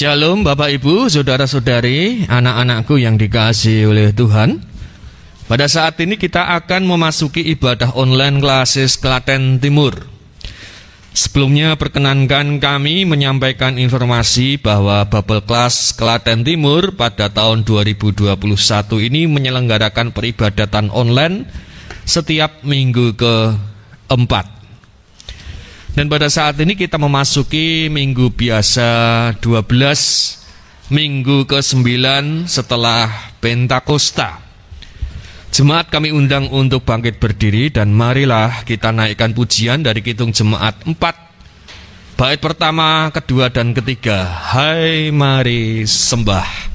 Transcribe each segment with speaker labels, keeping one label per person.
Speaker 1: Shalom Bapak Ibu, Saudara-saudari, anak-anakku yang dikasihi oleh Tuhan. Pada saat ini kita akan memasuki ibadah online Klasis Klaten Timur. Sebelumnya perkenankan kami menyampaikan informasi bahwa Babel Kelas Klaten Timur pada tahun 2021 ini menyelenggarakan peribadatan online setiap minggu keempat. Dan pada saat ini kita memasuki minggu biasa 12, minggu ke-9 setelah Pentakosta. Jemaat kami undang untuk bangkit berdiri dan marilah kita naikkan pujian dari Kidung Jemaat 4. Bait pertama, kedua, dan ketiga. Hai mari sembah.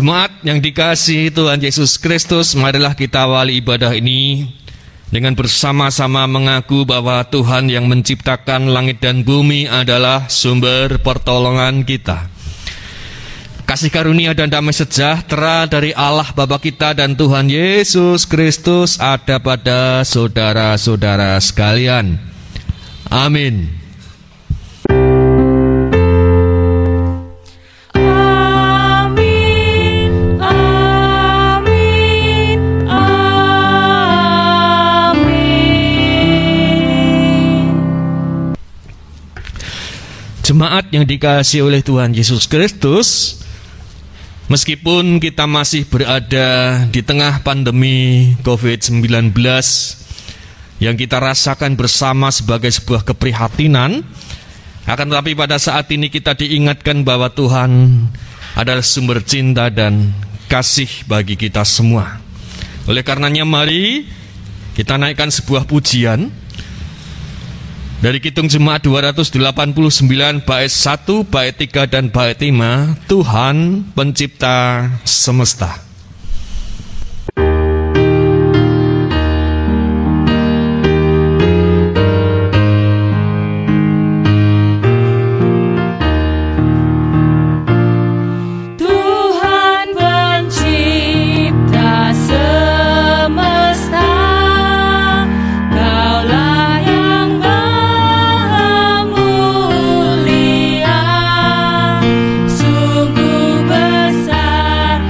Speaker 1: Jemaat yang dikasihi Tuhan Yesus Kristus, marilah kita awali ibadah ini dengan bersama-sama mengaku bahwa Tuhan yang menciptakan langit dan bumi adalah sumber pertolongan kita. Kasih karunia dan damai sejahtera dari Allah Bapa kita dan Tuhan Yesus Kristus ada pada saudara-saudara sekalian. Amin. Jemaat yang dikasihi oleh Tuhan Yesus Kristus, meskipun kita masih berada di tengah pandemi COVID-19 yang kita rasakan bersama sebagai sebuah keprihatinan, akan tetapi pada saat ini kita diingatkan bahwa Tuhan adalah sumber cinta dan kasih bagi kita semua. Oleh karenanya mari kita naikkan sebuah pujian dari Kidung Jemaat 289 bait 1, bait 3, dan bait 5, Tuhan Pencipta Semesta.
Speaker 2: Sungguh besar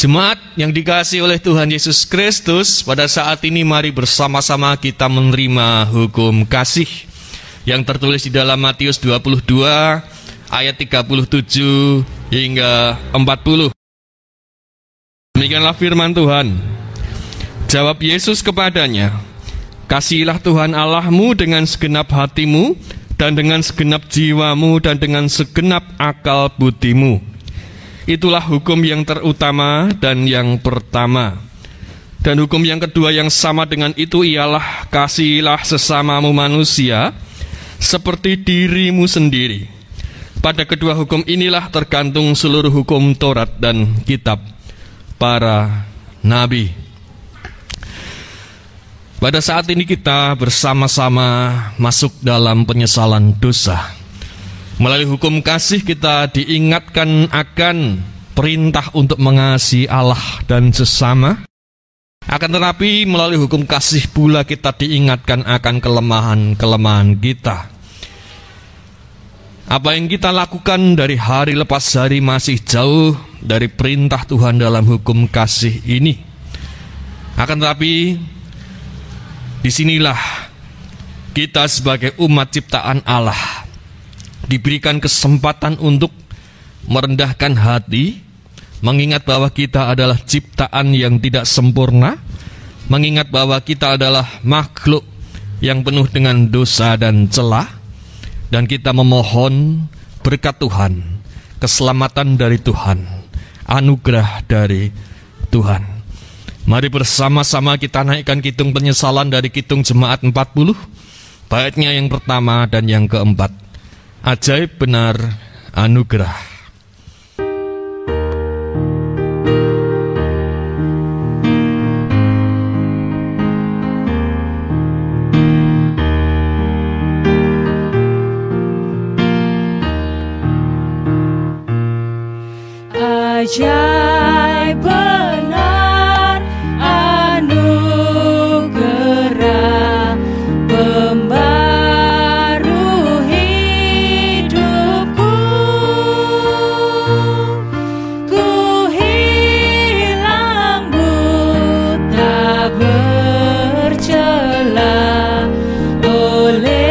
Speaker 1: Jemaat yang dikasihi oleh Tuhan Yesus Kristus, pada saat ini mari bersama-sama kita menerima hukum kasih yang tertulis di dalam Matius 22 ayat 37 hingga 40. Demikianlah firman Tuhan. Jawab Yesus kepadanya, "Kasihilah Tuhan Allahmu dengan segenap hatimu, dan dengan segenap jiwamu, dan dengan segenap akal budimu. Itulah hukum yang terutama dan yang pertama. Dan hukum yang kedua yang sama dengan itu ialah, kasihilah sesamamu manusia seperti dirimu sendiri. Pada kedua hukum inilah tergantung seluruh hukum Taurat dan kitab para nabi." Pada saat ini kita bersama-sama masuk dalam penyesalan dosa. Melalui hukum kasih kita diingatkan akan perintah untuk mengasihi Allah dan sesama. Akan tetapi melalui hukum kasih pula kita diingatkan akan kelemahan-kelemahan kita. Apa yang kita lakukan dari hari lepas hari masih jauh dari perintah Tuhan dalam hukum kasih ini. Akan tetapi disinilah kita sebagai umat ciptaan Allah diberikan kesempatan untuk merendahkan hati, mengingat bahwa kita adalah ciptaan yang tidak sempurna, mengingat bahwa kita adalah makhluk yang penuh dengan dosa dan celah, dan kita memohon berkat Tuhan, keselamatan dari Tuhan, anugerah dari Tuhan. Mari bersama-sama kita naikkan kidung penyesalan dari kidung Jemaat 40, baitnya yang pertama dan yang keempat. Ajaib benar anugerah.
Speaker 2: Ajaib benar anugerah, pembaru hidupku. Ku hilang buta bercela, olehnya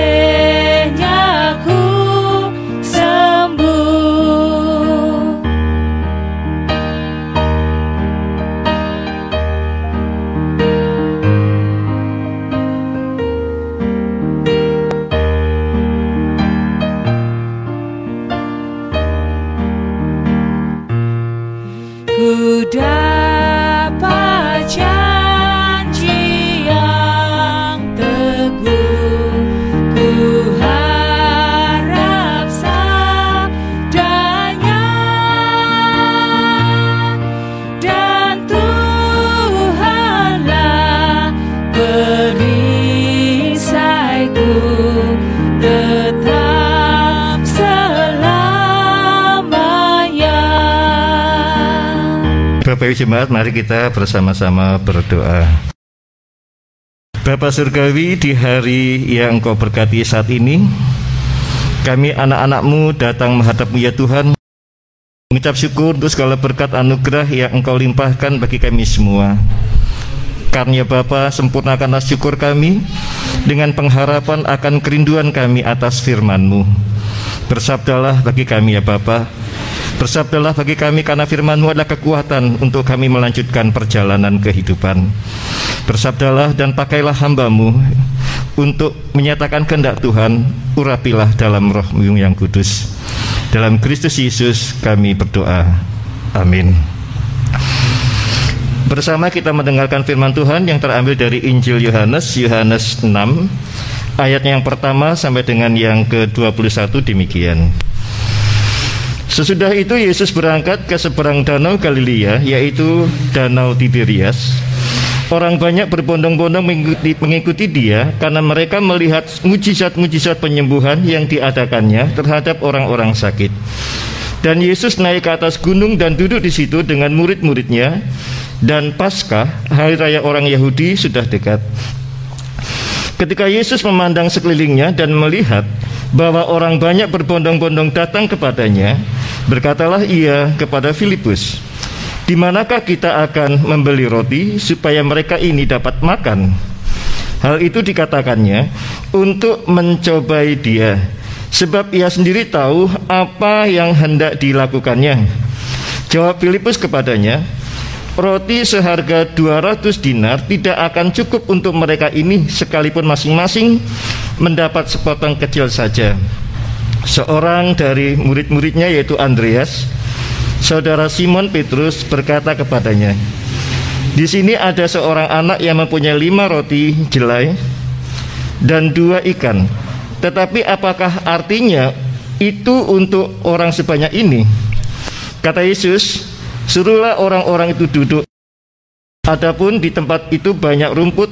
Speaker 2: ku sembuh. Ku dapat janji yang teguh, ku harap sabdanya, dan Tuhanlah perisaiku tetap selamanya.
Speaker 3: Bapak Ibu Jemaat, mari kita bersama-sama berdoa. Bapa Surgawi, di hari yang Engkau berkati saat ini, kami anak-anak-Mu datang menghadap-Mu ya Tuhan, mengucap syukur untuk segala berkat anugerah yang Engkau limpahkan bagi kami semua. Karena Bapa, sempurnakanlah syukur kami dengan pengharapan akan kerinduan kami atas firman-Mu. Bersabdalah bagi kami ya Bapa, bersabdalah bagi kami, karena firman-Mu adalah kekuatan untuk kami melanjutkan perjalanan kehidupan. Bersabdalah dan pakailah hamba-Mu untuk menyatakan kehendak Tuhan. Urapilah dalam Roh-Mu yang kudus. Dalam Kristus Yesus kami berdoa. Amin. Bersama kita mendengarkan firman Tuhan yang terambil dari Injil Yohanes 6 ayatnya yang pertama sampai dengan yang ke-21 demikian. Sesudah itu Yesus berangkat ke seberang danau Galilea, yaitu danau Tiberias. Orang banyak berbondong-bondong mengikuti dia, karena mereka melihat mujizat-mujizat penyembuhan yang diadakannya terhadap orang-orang sakit. Dan Yesus naik ke atas gunung dan duduk di situ dengan murid-muridnya. Dan Paskah, hari raya orang Yahudi, sudah dekat. Ketika Yesus memandang sekelilingnya dan melihat bahwa orang banyak berbondong-bondong datang kepadanya, berkatalah ia kepada Filipus, Di manakah kita akan membeli roti supaya mereka ini dapat makan? Hal itu dikatakannya untuk mencobai dia, sebab ia sendiri tahu apa yang hendak dilakukannya. Jawab Filipus kepadanya, roti seharga 200 dinar tidak akan cukup untuk mereka ini, sekalipun masing-masing mendapat sepotong kecil saja. Seorang dari murid-muridnya, yaitu Andreas, saudara Simon Petrus, berkata kepadanya, di sini ada seorang anak yang mempunyai 5 roti jelai dan 2 ikan. Tetapi apakah artinya itu untuk orang sebanyak ini? Kata Yesus, suruhlah orang-orang itu duduk. Adapun di tempat itu banyak rumput,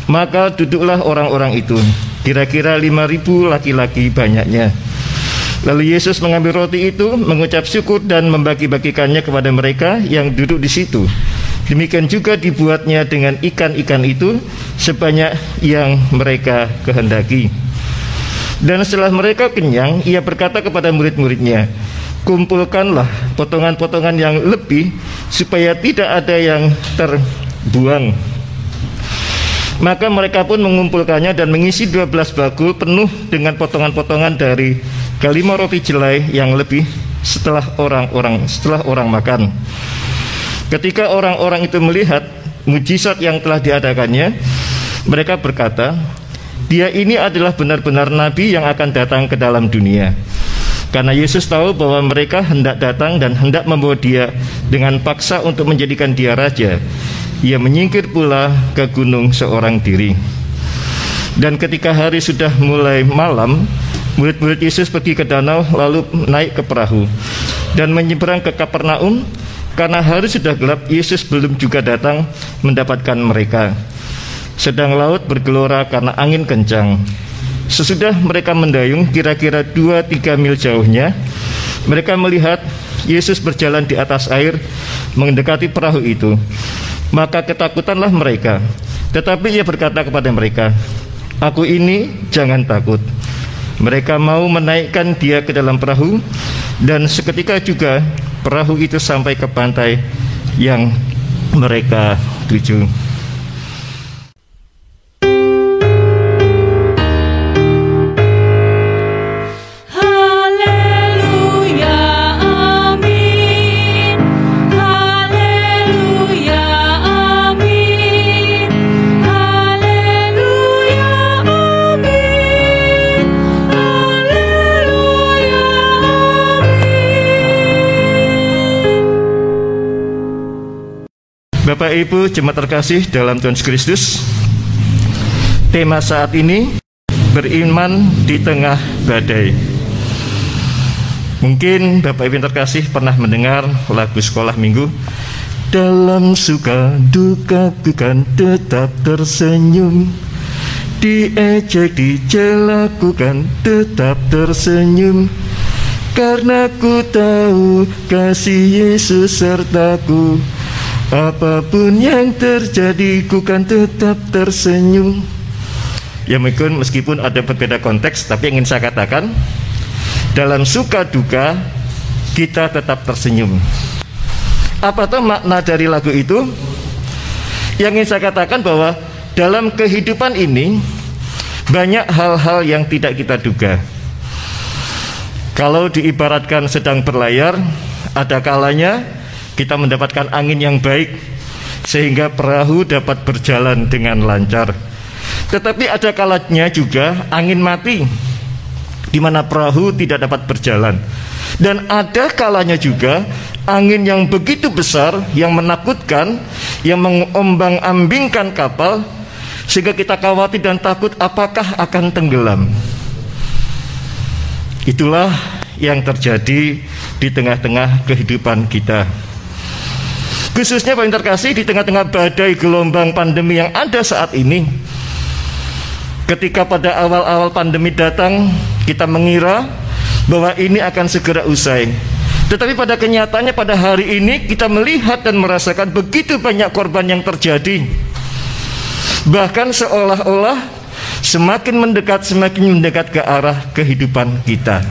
Speaker 3: maka duduklah orang-orang itu, kira-kira 5.000 laki-laki banyaknya. Lalu Yesus mengambil roti itu, mengucap syukur dan membagi-bagikannya kepada mereka yang duduk di situ. Demikian juga dibuatnya dengan ikan-ikan itu sebanyak yang mereka kehendaki. Dan setelah mereka kenyang, ia berkata kepada murid-muridnya, kumpulkanlah potongan-potongan yang lebih supaya tidak ada yang terbuang. Maka mereka pun mengumpulkannya dan mengisi 12 bakul penuh dengan potongan-potongan dari kelima roti jelai yang lebih setelah orang makan. Ketika orang-orang itu melihat mujizat yang telah diadakannya, mereka berkata, dia ini adalah benar-benar nabi yang akan datang ke dalam dunia. Karena Yesus tahu bahwa mereka hendak datang dan hendak membawa dia dengan paksa untuk menjadikan dia raja, ia menyingkir pula ke gunung seorang diri. Dan ketika hari sudah mulai malam, murid-murid Yesus pergi ke danau lalu naik ke perahu dan menyeberang ke Kapernaum. Karena hari sudah gelap, Yesus belum juga datang mendapatkan mereka. Sedang laut bergelora karena angin kencang. Sesudah mereka mendayung kira-kira 2-3 mil jauhnya, mereka melihat Yesus berjalan di atas air mendekati perahu itu. Maka ketakutanlah mereka. Tetapi ia berkata kepada mereka, aku ini, jangan takut. Mereka mau menaikkan dia ke dalam perahu, dan seketika juga perahu itu sampai ke pantai yang mereka tuju. Bapak Ibu jemaat terkasih dalam Tuhan Yesus Kristus, tema saat ini beriman di tengah badai. Mungkin Bapak Ibu terkasih pernah mendengar lagu sekolah minggu, dalam suka duka ku kan tetap tersenyum, diejek dicela ku kan tetap tersenyum, karena ku tahu kasih Yesus sertaku. Apapun yang terjadi, ku kan tetap tersenyum. Ya mungkin meskipun ada berbeda konteks, tapi ingin saya katakan, dalam suka duka kita tetap tersenyum. Apa tuh makna dari lagu itu? Yang ingin saya katakan bahwa dalam kehidupan ini banyak hal-hal yang tidak kita duga. Kalau diibaratkan sedang berlayar, ada kalanya kita mendapatkan angin yang baik sehingga perahu dapat berjalan dengan lancar. Tetapi ada kalanya juga angin mati, di mana perahu tidak dapat berjalan. Dan ada kalanya juga angin yang begitu besar, yang menakutkan, yang mengombang-ambingkan kapal, sehingga kita khawatir dan takut apakah akan tenggelam. Itulah yang terjadi di tengah-tengah kehidupan kita. Khususnya Bapak terkasih di tengah-tengah badai gelombang pandemi yang ada saat ini. Ketika pada awal-awal pandemi datang, kita mengira bahwa ini akan segera usai. Tetapi pada kenyataannya pada hari ini kita melihat dan merasakan begitu banyak korban yang terjadi. Bahkan seolah-olah semakin mendekat ke arah kehidupan kita.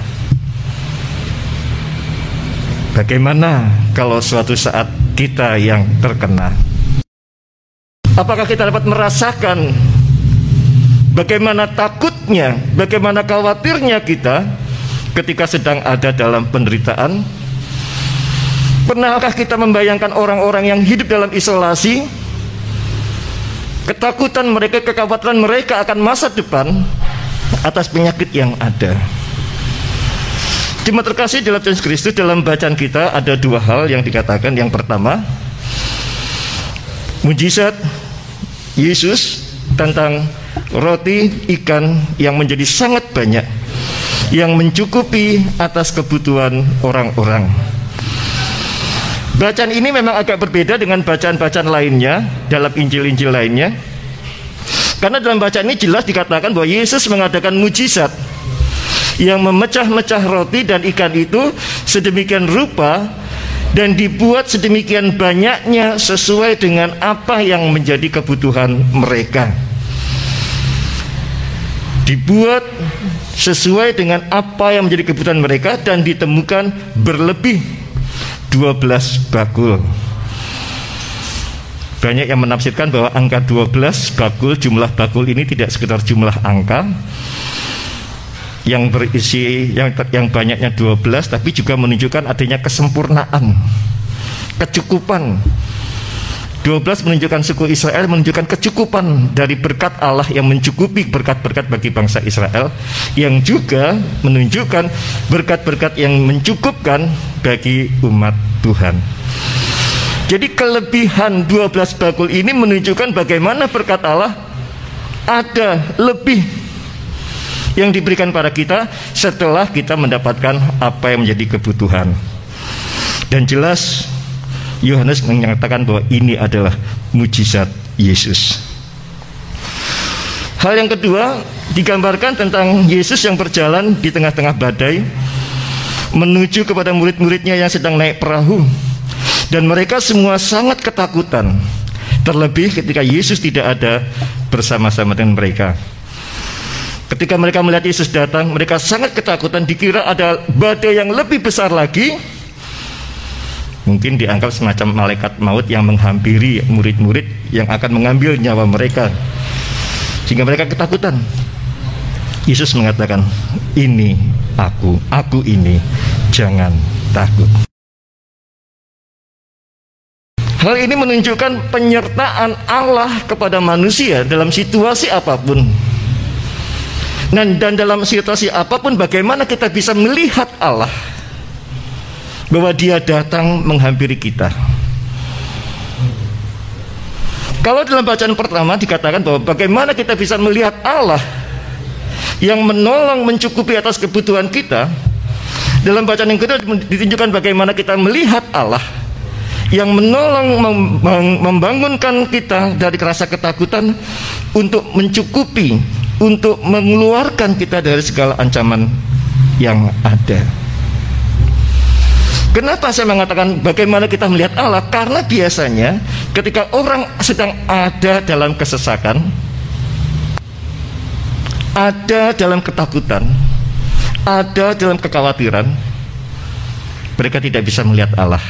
Speaker 3: Bagaimana kalau suatu saat kita yang terkena? Apakah kita dapat merasakan bagaimana takutnya, bagaimana khawatirnya kita ketika sedang ada dalam penderitaan? Pernahkah kita membayangkan orang-orang yang hidup dalam isolasi, ketakutan mereka, kekhawatiran mereka akan masa depan atas penyakit yang ada? Jemaat terkasih dalam Yesus Kristus, dalam bacaan kita ada dua hal yang dikatakan. Yang pertama, mujizat Yesus tentang roti ikan yang menjadi sangat banyak, yang mencukupi atas kebutuhan orang-orang. Bacaan ini memang agak berbeda dengan bacaan-bacaan lainnya dalam Injil-Injil lainnya, karena dalam bacaan ini jelas dikatakan bahwa Yesus mengadakan mujizat yang memecah-mecah roti dan ikan itu sedemikian rupa dan dibuat sedemikian banyaknya sesuai dengan apa yang menjadi kebutuhan mereka. Dibuat sesuai dengan apa yang menjadi kebutuhan mereka dan ditemukan berlebih 12 bakul. Banyak yang menafsirkan bahwa angka 12 bakul, jumlah bakul ini tidak sekedar jumlah angka yang berisi yang banyaknya 12, tapi juga menunjukkan adanya kesempurnaan, kecukupan. 12 menunjukkan suku Israel, menunjukkan kecukupan dari berkat Allah yang mencukupi berkat-berkat bagi bangsa Israel, yang juga menunjukkan berkat-berkat yang mencukupkan bagi umat Tuhan. Jadi kelebihan 12 bakul ini menunjukkan bagaimana berkat Allah ada lebih yang diberikan pada kita setelah kita mendapatkan apa yang menjadi kebutuhan. Dan jelas Yohanes menyatakan bahwa ini adalah mujizat Yesus. Hal yang kedua, digambarkan tentang Yesus yang berjalan di tengah-tengah badai menuju kepada murid-muridnya yang sedang naik perahu, dan mereka semua sangat ketakutan, terlebih ketika Yesus tidak ada bersama-sama dengan mereka. Ketika mereka melihat Yesus datang, mereka sangat ketakutan, dikira ada badai yang lebih besar lagi. Mungkin dianggap semacam malaikat maut yang menghampiri murid-murid yang akan mengambil nyawa mereka, sehingga mereka ketakutan. Yesus mengatakan, ini aku ini, jangan takut. Hal ini menunjukkan penyertaan Allah kepada manusia dalam situasi apapun. Dan dalam situasi apapun, bagaimana kita bisa melihat Allah, bahwa Dia datang menghampiri kita. Kalau dalam bacaan pertama dikatakan bahwa bagaimana kita bisa melihat Allah yang menolong mencukupi atas kebutuhan kita, dalam bacaan yang kedua ditunjukkan bagaimana kita melihat Allah yang menolong membangunkan kita dari rasa ketakutan untuk mencukupi, untuk mengeluarkan kita dari segala ancaman yang ada. Kenapa saya mengatakan bagaimana kita melihat Allah? Karena biasanya ketika orang sedang ada dalam kesesakan, ada dalam ketakutan, ada dalam kekhawatiran, mereka tidak bisa melihat Allah.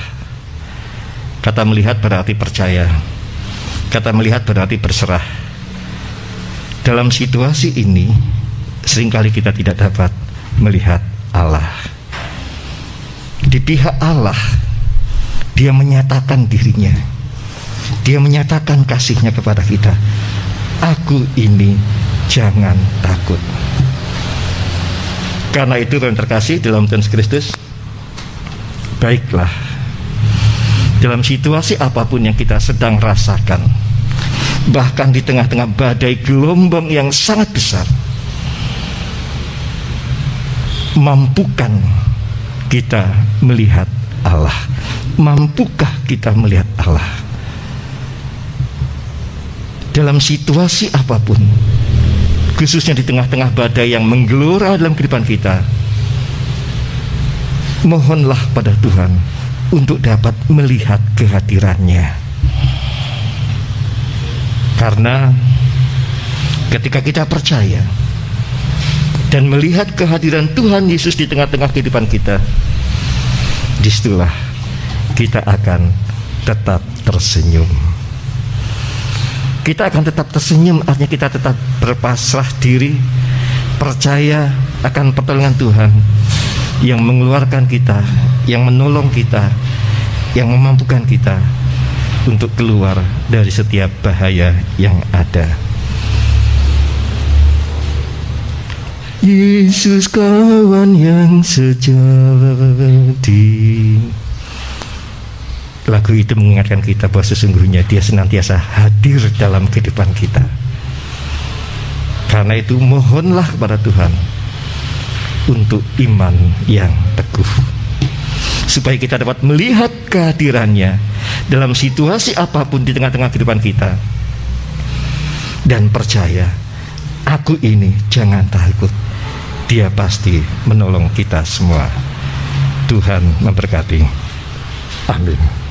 Speaker 3: Kata melihat berarti percaya, kata melihat berarti berserah. Dalam situasi ini seringkali kita tidak dapat melihat Allah. Di pihak Allah, Dia menyatakan dirinya, Dia menyatakan kasihnya kepada kita. Aku ini, jangan takut. Karena itu yang terkasih dalam Tuhan Kristus, baiklah, dalam situasi apapun yang kita sedang rasakan, bahkan di tengah-tengah badai gelombang yang sangat besar, mampukan kita melihat Allah? Mampukah kita melihat Allah? Dalam situasi apapun, khususnya di tengah-tengah badai yang menggelora dalam kehidupan kita, mohonlah pada Tuhan untuk dapat melihat kehadirannya. Karena ketika kita percaya dan melihat kehadiran Tuhan Yesus di tengah-tengah kehidupan kita, disitulah kita akan tetap tersenyum. Kita akan tetap tersenyum, artinya kita tetap berpasrah diri, percaya akan pertolongan Tuhan yang mengeluarkan kita, yang menolong kita, yang memampukan kita untuk keluar dari setiap bahaya yang ada. Yesus kawan yang sejati. Lagu itu mengingatkan kita bahwa sesungguhnya Dia senantiasa hadir dalam kehidupan kita. Karena itu mohonlah kepada Tuhan untuk iman yang teguh, supaya kita dapat melihat kehadirannya dalam situasi apapun di tengah-tengah kehidupan kita, dan percaya, aku ini jangan takut, Dia pasti menolong kita semua. Tuhan memberkati. Amin.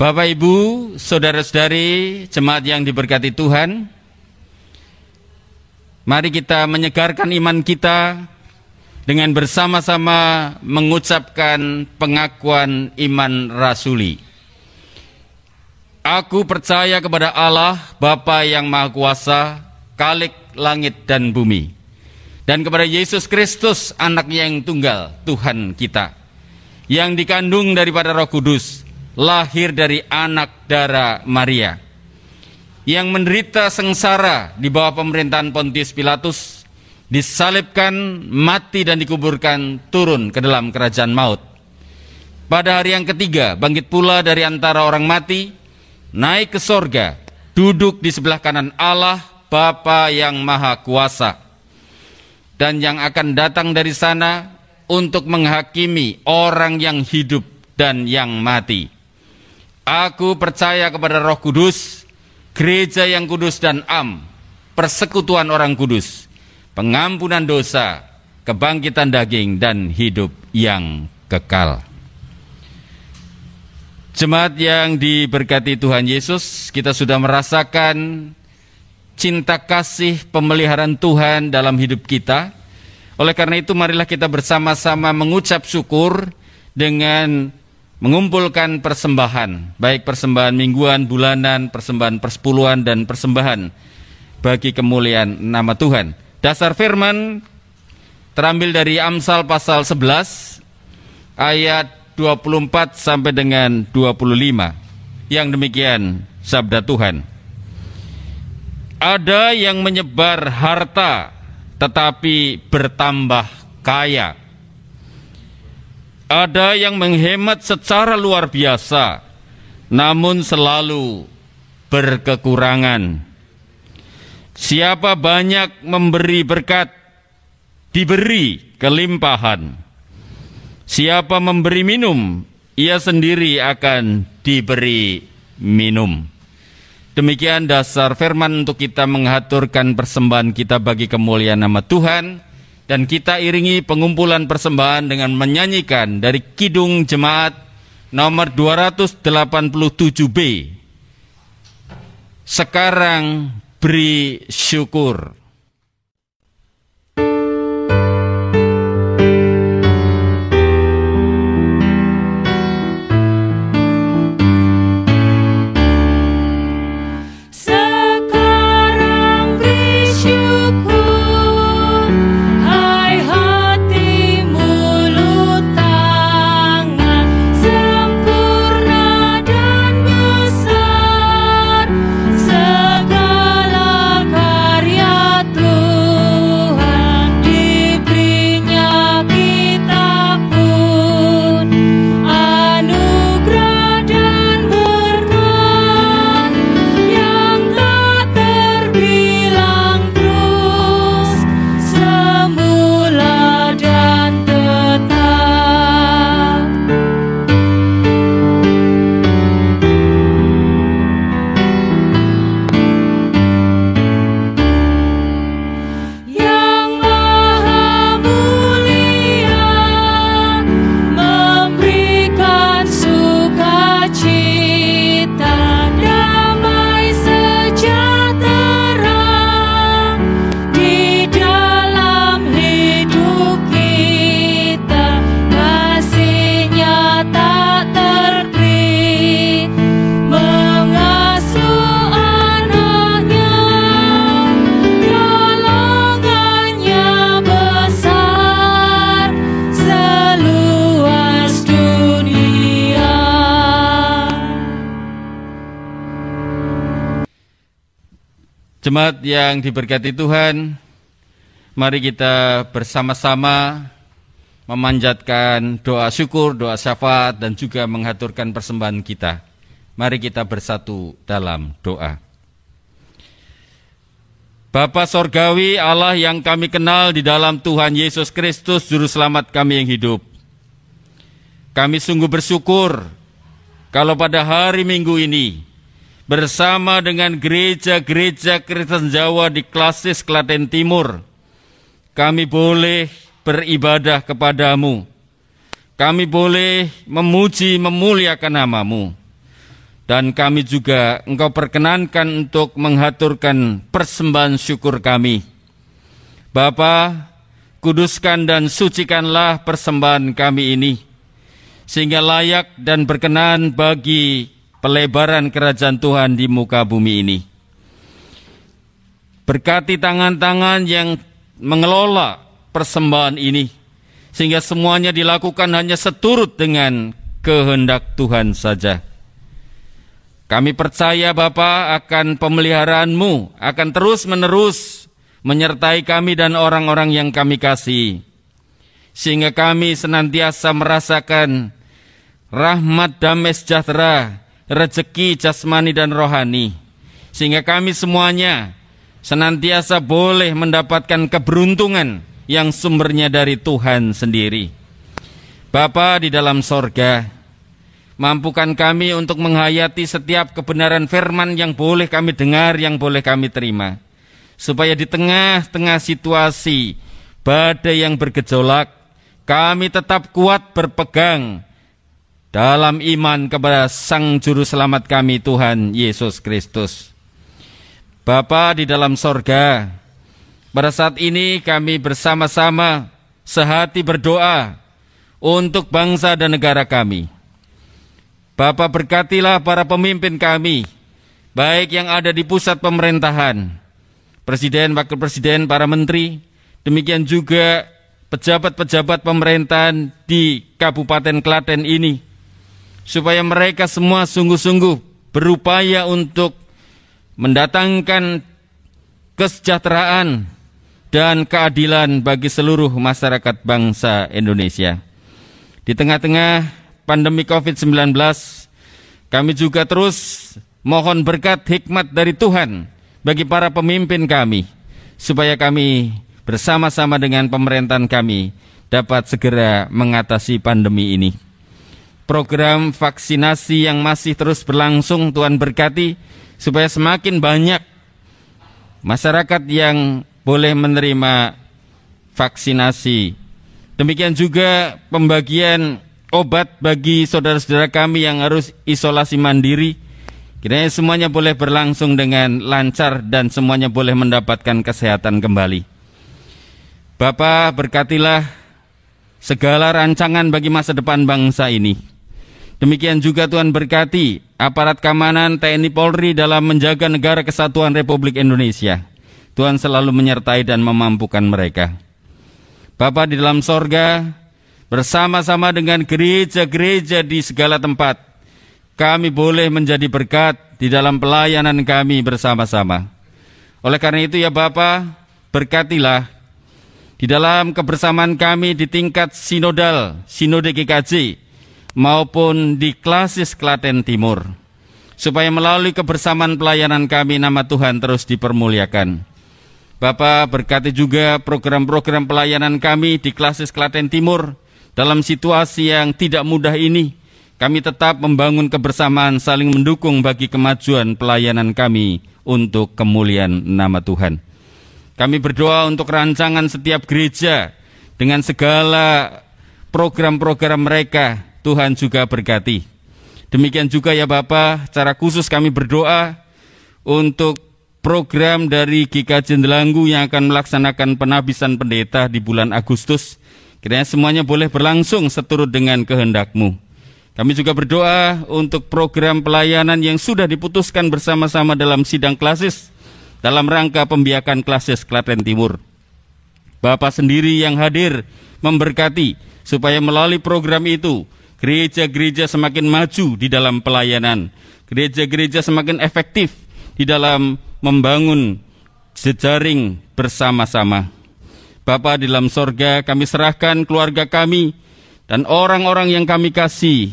Speaker 4: Bapak, Ibu, saudara-saudari, jemaat yang diberkati Tuhan, mari kita menyegarkan iman kita dengan bersama-sama mengucapkan pengakuan iman rasuli. Aku percaya kepada Allah, Bapa yang Maha Kuasa, Khalik langit dan bumi, dan kepada Yesus Kristus, Anak-Nya yang tunggal, Tuhan kita, yang dikandung daripada Roh Kudus, lahir dari anak darah Maria, yang menderita sengsara di bawah pemerintahan Pontius Pilatus, disalibkan, mati dan dikuburkan, turun ke dalam kerajaan maut. Pada hari yang ketiga bangkit pula dari antara orang mati, naik ke sorga, duduk di sebelah kanan Allah Bapa yang Maha Kuasa, dan yang akan datang dari sana untuk menghakimi orang yang hidup dan yang mati. Aku percaya kepada Roh Kudus, gereja yang kudus dan am, persekutuan orang kudus, pengampunan dosa, kebangkitan daging, dan hidup yang kekal. Jemaat yang diberkati Tuhan Yesus, kita sudah merasakan cinta kasih pemeliharaan Tuhan dalam hidup kita. Oleh karena itu, marilah kita bersama-sama mengucap syukur dengan mengumpulkan persembahan, baik persembahan mingguan, bulanan, persembahan persepuluhan, dan persembahan bagi kemuliaan nama Tuhan. Dasar firman terambil dari Amsal pasal 11 ayat 24 sampai dengan 25. Yang demikian sabda Tuhan. Ada yang menyebar harta tetapi bertambah kaya. Ada yang menghemat secara luar biasa, namun selalu berkekurangan. Siapa banyak memberi berkat, diberi kelimpahan. Siapa memberi minum, ia sendiri akan diberi minum. Demikian dasar firman untuk kita mengaturkan persembahan kita bagi kemuliaan nama Tuhan. Dan kita iringi pengumpulan persembahan dengan menyanyikan dari Kidung Jemaat nomor 287B. Sekarang beri syukur.
Speaker 2: Segala karya
Speaker 4: Jemaat yang diberkati Tuhan, mari kita bersama-sama memanjatkan doa syukur, doa syafaat, dan juga mengaturkan persembahan kita. Mari kita bersatu dalam doa. Bapa Sorgawi, Allah yang kami kenal di dalam Tuhan Yesus Kristus, Juru Selamat kami yang hidup. Kami sungguh bersyukur kalau pada hari Minggu ini, bersama dengan gereja-gereja Kristen Jawa di Klasis Klaten Timur, kami boleh beribadah kepadamu. Kami boleh memuji, memuliakan nama-Mu. Dan kami juga Engkau perkenankan untuk menghaturkan persembahan syukur kami. Bapa, kuduskan dan sucikanlah persembahan kami ini, sehingga layak dan berkenan bagi pelebaran kerajaan Tuhan di muka bumi ini. Berkati tangan-tangan yang mengelola persembahan ini, sehingga semuanya dilakukan hanya seturut dengan kehendak Tuhan saja. Kami percaya Bapa akan pemeliharaan-Mu, akan terus-menerus menyertai kami dan orang-orang yang kami kasihi, sehingga kami senantiasa merasakan rahmat damai sejahtera, rezeki jasmani dan rohani, sehingga kami semuanya senantiasa boleh mendapatkan keberuntungan yang sumbernya dari Tuhan sendiri. Bapa di dalam sorga, mampukan kami untuk menghayati setiap kebenaran firman yang boleh kami dengar, yang boleh kami terima, supaya di tengah-tengah situasi badai yang bergejolak, kami tetap kuat berpegang dalam iman kepada Sang Juru Selamat kami, Tuhan Yesus Kristus. Bapa di dalam sorga, pada saat ini kami bersama-sama sehati berdoa untuk bangsa dan negara kami. Bapa, berkatilah para pemimpin kami, baik yang ada di pusat pemerintahan, presiden, wakil presiden, para menteri, demikian juga pejabat-pejabat pemerintahan di Kabupaten Klaten ini, supaya mereka semua sungguh-sungguh berupaya untuk mendatangkan kesejahteraan dan keadilan bagi seluruh masyarakat bangsa Indonesia. Di tengah-tengah pandemi COVID-19, kami juga terus mohon berkat hikmat dari Tuhan bagi para pemimpin kami, supaya kami bersama-sama dengan pemerintahan kami dapat segera mengatasi pandemi ini. Program vaksinasi yang masih terus berlangsung, Tuhan berkati, supaya semakin banyak masyarakat yang boleh menerima vaksinasi. Demikian juga pembagian obat bagi saudara-saudara kami yang harus isolasi mandiri. Kiranya semuanya boleh berlangsung dengan lancar dan semuanya boleh mendapatkan kesehatan kembali. Bapa, berkatilah segala rancangan bagi masa depan bangsa ini. Demikian juga Tuhan berkati aparat keamanan TNI Polri dalam menjaga negara kesatuan Republik Indonesia. Tuhan selalu menyertai dan memampukan mereka. Bapa di dalam sorga, bersama-sama dengan gereja-gereja di segala tempat, kami boleh menjadi berkat di dalam pelayanan kami bersama-sama. Oleh karena itu ya Bapa, berkatilah di dalam kebersamaan kami di tingkat sinodal, sinode GKJ, maupun di Klasis Klaten Timur, supaya melalui kebersamaan pelayanan kami nama Tuhan terus dipermuliakan. Bapa, berkati juga program-program pelayanan kami di Klasis Klaten Timur. Dalam situasi yang tidak mudah ini, kami tetap membangun kebersamaan saling mendukung bagi kemajuan pelayanan kami untuk kemuliaan nama Tuhan. Kami berdoa untuk rancangan setiap gereja dengan segala program-program mereka. Tuhan juga berkati. Demikian juga ya Bapa, secara khusus kami berdoa untuk program dari GKJ Delanggu yang akan melaksanakan penabisan pendeta di bulan Agustus. Kiranya semuanya boleh berlangsung seturut dengan kehendak-Mu. Kami juga berdoa untuk program pelayanan yang sudah diputuskan bersama-sama dalam sidang klasis dalam rangka pembiakan Klasis Klaten Timur. Bapa sendiri yang hadir memberkati supaya melalui program itu gereja-gereja semakin maju di dalam pelayanan, gereja-gereja semakin efektif di dalam membangun jejaring bersama-sama. Bapa di dalam sorga, kami serahkan keluarga kami dan orang-orang yang kami kasih,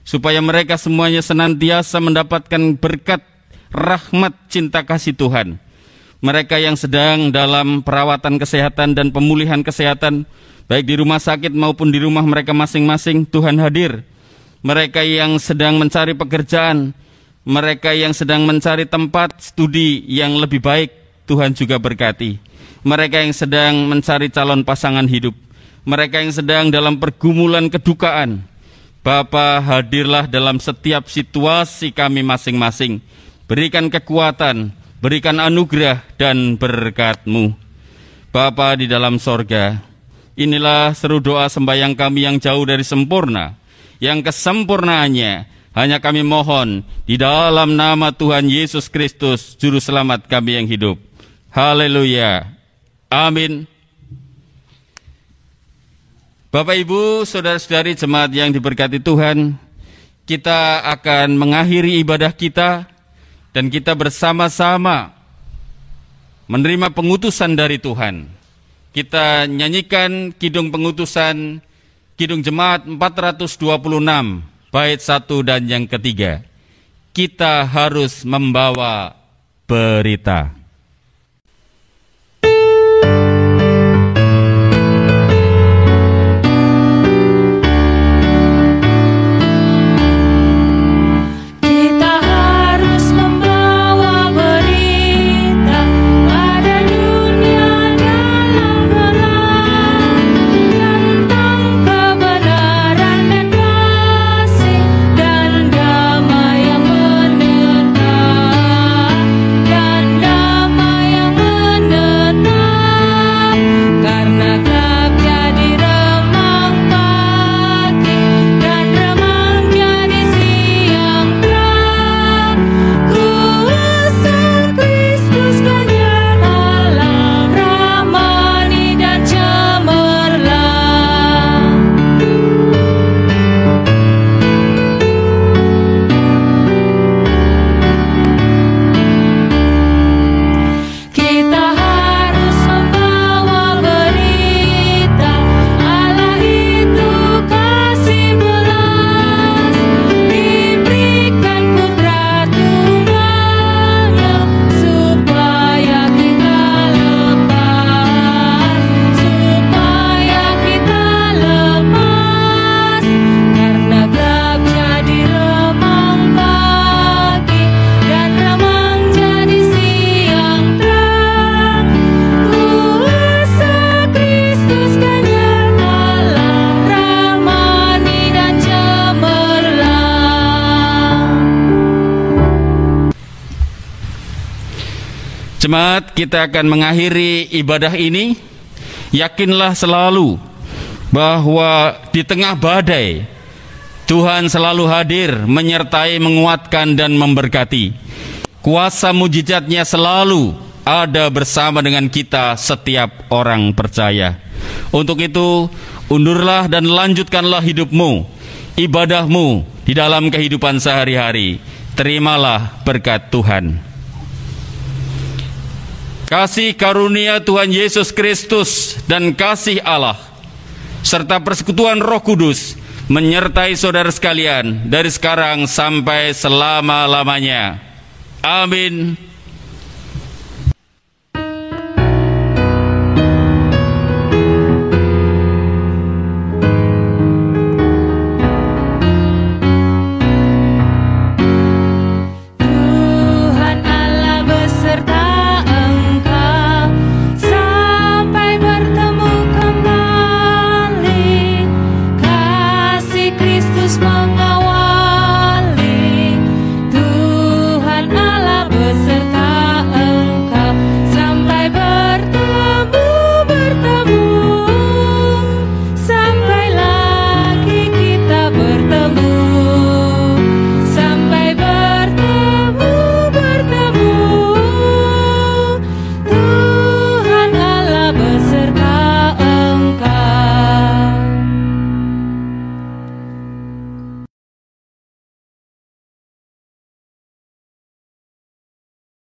Speaker 4: supaya mereka semuanya senantiasa mendapatkan berkat, rahmat, cinta kasih Tuhan. Mereka yang sedang dalam perawatan kesehatan dan pemulihan kesehatan, baik di rumah sakit maupun di rumah mereka masing-masing, Tuhan hadir. Mereka yang sedang mencari pekerjaan, mereka yang sedang mencari tempat studi yang lebih baik, Tuhan juga berkati. Mereka yang sedang mencari calon pasangan hidup, mereka yang sedang dalam pergumulan kedukaan, Bapa, hadirlah dalam setiap situasi kami masing-masing. Berikan kekuatan, berikan anugerah dan berkat-Mu. Bapa di dalam sorga, inilah seru doa sembahyang kami yang jauh dari sempurna, yang kesempurnaannya hanya kami mohon di dalam nama Tuhan Yesus Kristus, Juru Selamat kami yang hidup. Haleluya. Amin. Bapak, Ibu, saudara-saudari jemaat yang diberkati Tuhan, kita akan mengakhiri ibadah kita dan kita bersama-sama menerima pengutusan dari Tuhan. Kita nyanyikan kidung pengutusan, kidung jemaat 426, bait 1 dan yang ketiga. Kita harus membawa berita. Jemaat, kita akan mengakhiri ibadah ini. Yakinlah selalu bahwa di tengah badai, Tuhan selalu hadir, menyertai, menguatkan, dan memberkati. Kuasa mujizatnya selalu ada bersama dengan kita setiap orang percaya. Untuk itu, undurlah dan lanjutkanlah hidupmu, ibadahmu di dalam kehidupan sehari-hari. Terimalah berkat Tuhan. Kasih karunia Tuhan Yesus Kristus dan kasih Allah serta persekutuan Roh Kudus menyertai saudara sekalian dari sekarang sampai selama-lamanya. Amin.